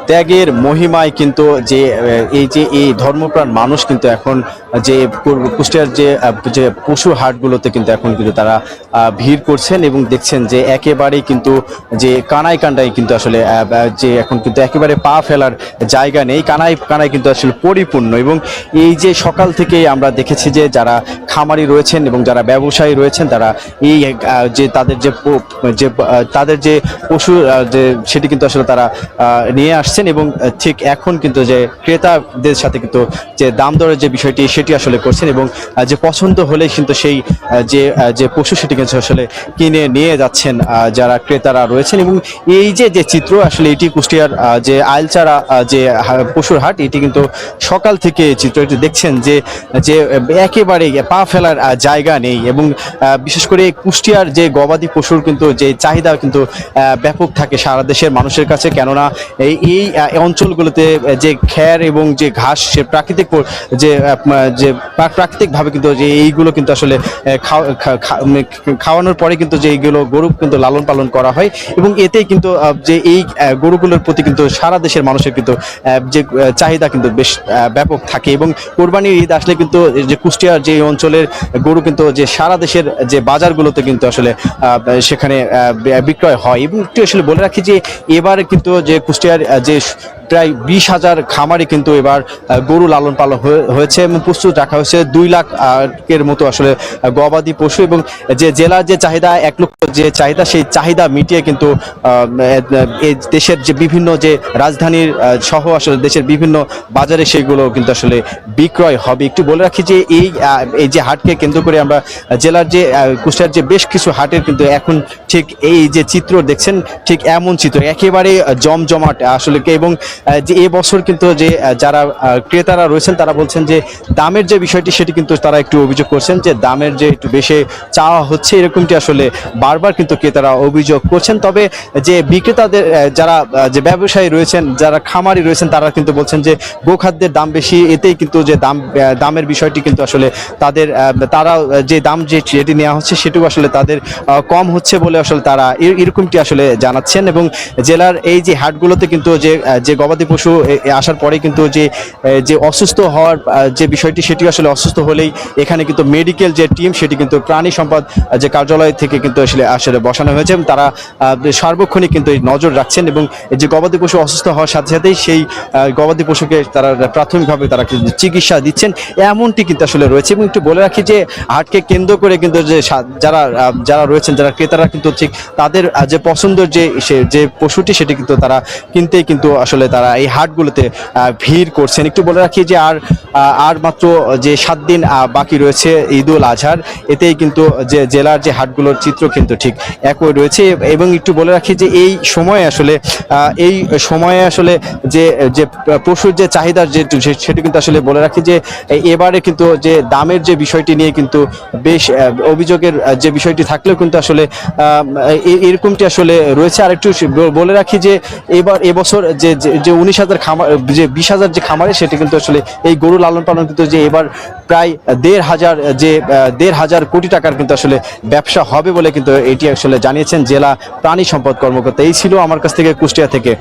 ত্যাগের মহিমায় কিন্তু যে এই ধর্মপ্রাণ মানুষ কিন্তু এখন যে কুষ্টিয়ার যে পশু হাটগুলোতে কিন্তু এখন কিন্তু তারা ভিড় করছেন এবং দেখছেন যে একেবারেই কিন্তু যে কানায় কানায় কিন্তু আসলে যে এখন কিন্তু একেবারে পা ফেলার জায়গা নেই, কানায় কানায় কিন্তু আসলে পরিপূর্ণ। এবং এই যে সকাল থেকে আমরা দেখেছি যে যারা খামারি রয়েছেন এবং যারা ব্যবসায়ী রয়েছেন তারা এই যে তাদের যে পশু যে সেটি কিন্তু আসলে তারা নিয়ে আসছেন এবং ঠিক এখন কিন্তু যে ক্রেতাদের সাথে কিন্তু যে দাম দরের যে বিষয়টি সেটি আসলে করছেন এবং যে পছন্দ হলে কিন্তু সেই যে পশু সেটি কিন্তু আসলে কিনে নিয়ে যাচ্ছেন যারা ক্রেতারা রয়েছেন। এবং এই যে চিত্র আসলে এটি কুষ্টিয়ার যে আইলচারা যে পশুর হাট, এটি কিন্তু সকাল থেকে চিত্রটি দেখছেন যে যে একেবারে পা ফেলার জায়গা নেই এবং বিশেষ করে কুষ্টিয়ার যে গবাদি পশুর কিন্তু যে চাহিদা কিন্তু ব্যাপক থাকে সারা দেশের মানুষের কাছে, কেননা এই অঞ্চলগুলোতে যে খ্যার এবং যে ঘাস সে প্রাকৃতিকভাবে কিন্তু যে এইগুলো কিন্তু আসলে খাওয়ানোর পরে কিন্তু যে এইগুলো গরু কিন্তু লালন পালন করা হয় এবং এতেই কিন্তু যে এই গরুগুলোর প্রতি কিন্তু সারা দেশের মানুষের কিন্তু যে চাহিদা কিন্তু বেশ ব্যাপক থাকে। এবং কোরবানির ঈদ আসলে কিন্তু যে কুষ্টিয়ার যে অঞ্চলের গরু কিন্তু যে সারা দেশের যে বাজারগুলোতে কিন্তু আসলে সেখানে বিক্রয় হয়। এবং একটু আসলে বলে রাখি যে এবার কিন্তু যে কুষ্টিয়ার যে প্রায় 20,000 খামারে কিন্তু এবার গরু লালন পালন হয়েছে এবং প্রস্তুত রাখা হয়েছে 2 লাখ এর মতো আসলে গবাদি পশু। এবং যে জেলার যে চাহিদা 1 লক্ষ যে চাহিদা, সেই চাহিদা মিটিয়ে কিন্তু এই দেশের যে বিভিন্ন যে রাজধানীর সহ আসলে দেশের বিভিন্ন বাজারে সেগুলো কিন্তু আসলে বিক্রয় হবে। একটু বলে রাখি যে এই যে হাটকে কেন্দ্র করে আমরা জেলার যে কুষ্টিয়ার যে বেশ কিছু হাটের কিন্তু এখন ঠিক এই যে চিত্র দেখছেন ঠিক এমন চিত্র একেবারে জমজমাট আসলে। এবং যে এবছর কিন্তু যে যারা ক্রেতারা রয়েছেন তারা বলছেন যে দামের যে বিষয়টি সেটি কিন্তু তারা একটু অভিযোগ করছেন যে দামের যে একটু বেশি চাওয়া হচ্ছে, এরকমটি আসলে বারবার কিন্তু ক্রেতারা অভিযোগ করছেন। তবে যে বিক্রেতাদের যারা যে ব্যবসায়ী রয়েছেন, যারা খামারি রয়েছেন, তারা কিন্তু বলছেন যে গোখাদ্যের দাম বেশি, এতেই কিন্তু যে দামের বিষয়টি কিন্তু আসলে তারা যে দাম যেটি নেওয়া হচ্ছে সেটিও আসলে তাদের কম হচ্ছে বলে আসলে তারা এরকমটি আসলে জানাচ্ছেন। এবং জেলার এই যে হাটগুলোতে কিন্তু যে গবাদি পশু আসার পরে কিন্তু যে অসুস্থ হওয়ার যে বিষয়টি সেটি আসলে অসুস্থ হলেই এখানে কিন্তু মেডিকেল যে টিম সেটি কিন্তু প্রাণী সম্পদ যে কার্যালয় থেকে কিন্তু আসলে বসানো হয়েছে এবং তারা সার্বক্ষণিক কিন্তু নজর রাখছেন এবং যে গবাদি পশু অসুস্থ হওয়ার সাথে সাথেই সেই গবাদি পশুকে তারা প্রাথমিকভাবে তারা চিকিৎসা দিচ্ছেন, এমনটি কিন্তু আসলে রয়েছে। এবং একটু বলে রাখি যে হাটকে কেন্দ্র করে কিন্তু যে যারা রয়েছেন, যারা ক্রেতারা কিন্তু ঠিক তাদের যে পছন্দের যে পশুটি সেটি কিন্তু তারা কিনতেই কিন্তু আসলে তারা এই হাটগুলোতে ভিড় করছেন। একটু বলে রাখি যে আর মাত্র যে 7 দিন বাকি রয়েছে ঈদুল আজহার, এতেই কিন্তু যে জেলার যে হাটগুলোর চিত্র কিন্তু ঠিক একই রয়েছে। এবং একটু বলে রাখি যে এই সময়ে আসলে যে পশুর যে চাহিদার সেটি কিন্তু আসলে বলে রাখি যে এবারে কিন্তু যে দামের যে বিষয়টি নিয়ে কিন্তু বেশ অভিযোগের যে বিষয়টি থাকলেও কিন্তু আসলে এরকমটি আসলে রয়েছে। আর একটু বলে রাখি যে এবছর যে 19,000 খামার, যে 20,000 যে খামারে সেটি কিন্তু আসলে এই গরু লালন পালন কিন্তু যে এবার প্রায় 1,500 কোটি টাকার কিন্তু আসলে ব্যবসা হবে বলে কিন্তু এটি আসলে জানিয়েছেন জেলা প্রাণী সম্পদ কর্মকর্তা। এই ছিল আমার কাছ থেকে কুষ্টিয়া থেকে।